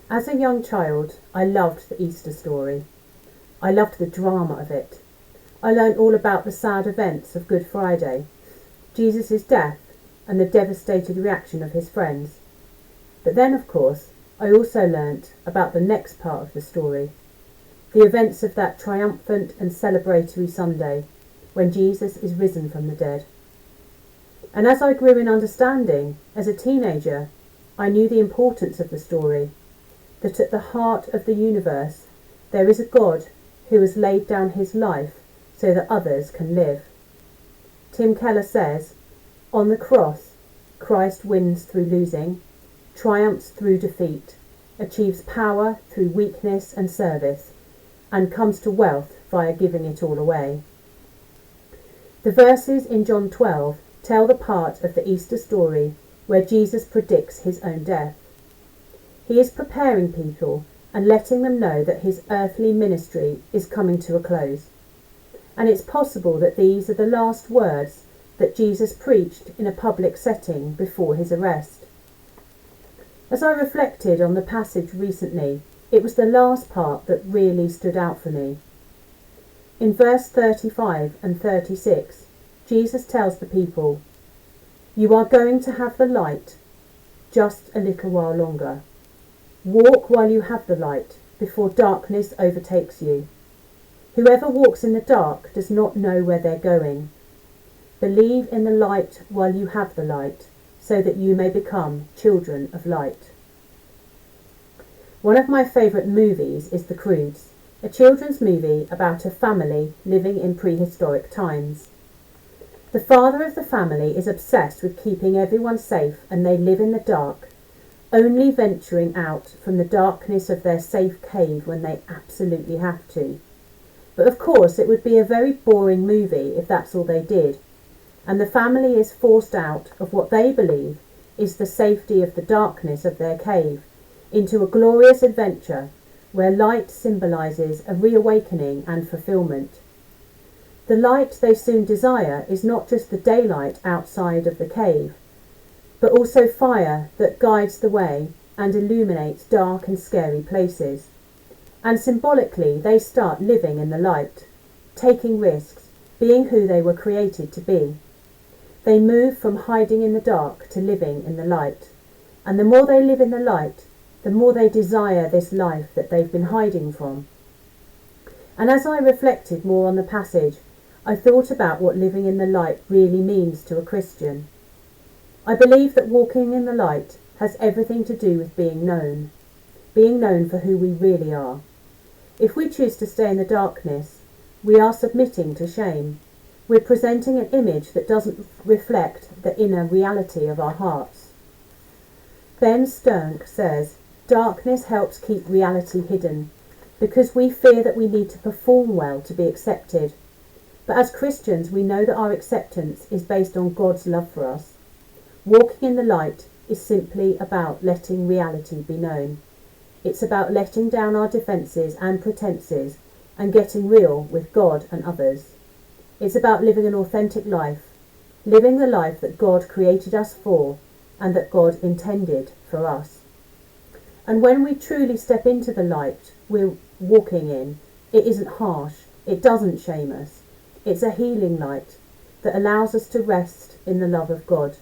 As a young child, I loved the Easter story. I loved the drama of it. I learned all about the sad events of Good Friday, Jesus' death and the devastated reaction of his friends. But then, of course, I also learnt about the next part of the story, the events of that triumphant and celebratory Sunday when Jesus is risen from the dead. And as I grew in understanding, as a teenager, I knew the importance of the story, that at the heart of the universe there is a God who has laid down his life so that others can live. Tim Keller says, "On the cross, Christ wins through losing, triumphs through defeat, achieves power through weakness and service, and comes to wealth via giving it all away." The verses in John 12 tell the part of the Easter story where Jesus predicts his own death. He is preparing people and letting them know that his earthly ministry is coming to a close. And it's possible that these are the last words that Jesus preached in a public setting before his arrest. As I reflected on the passage recently, it was the last part that really stood out for me. In verse 35 and 36, Jesus tells the people, "You are going to have the light just a little while longer. Walk while you have the light, before darkness overtakes you. Whoever walks in the dark does not know where they're going. Believe in the light while you have the light, so that you may become children of light." One of my favourite movies is The Croods, a children's movie about a family living in prehistoric times. The father of the family is obsessed with keeping everyone safe, and they live in the dark, only venturing out from the darkness of their safe cave when they absolutely have to. But of course it would be a very boring movie if that's all they did, and the family is forced out of what they believe is the safety of the darkness of their cave into a glorious adventure where light symbolises a reawakening and fulfilment. The light they soon desire is not just the daylight outside of the cave, but also fire that guides the way and illuminates dark and scary places. And symbolically, they start living in the light, taking risks, being who they were created to be. They move from hiding in the dark to living in the light. And the more they live in the light, the more they desire this life that they've been hiding from. And as I reflected more on the passage, I thought about what living in the light really means to a Christian. I believe that walking in the light has everything to do with being known for who we really are. If we choose to stay in the darkness, we are submitting to shame. We're presenting an image that doesn't reflect the inner reality of our hearts. Ben Stunk says, "Darkness helps keep reality hidden, because we fear that we need to perform well to be accepted. But as Christians, we know that our acceptance is based on God's love for us. Walking in the light is simply about letting reality be known. It's about letting down our defences and pretences and getting real with God and others. It's about living an authentic life, living the life that God created us for and that God intended for us. And when we truly step into the light we're walking in, it isn't harsh, it doesn't shame us. It's a healing light that allows us to rest in the love of God.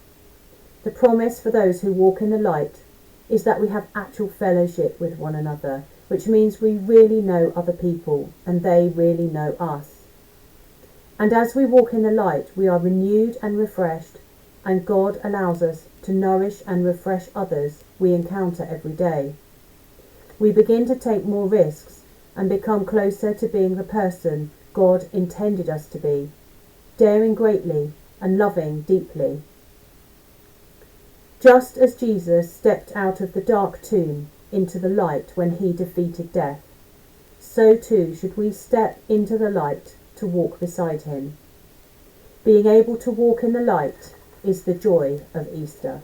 The promise for those who walk in the light is that we have actual fellowship with one another, which means we really know other people and they really know us. And as we walk in the light, we are renewed and refreshed, and God allows us to nourish and refresh others we encounter every day. We begin to take more risks and become closer to being the person God intended us to be, daring greatly and loving deeply. Just as Jesus stepped out of the dark tomb into the light when he defeated death, so too should we step into the light to walk beside him. Being able to walk in the light is the joy of Easter.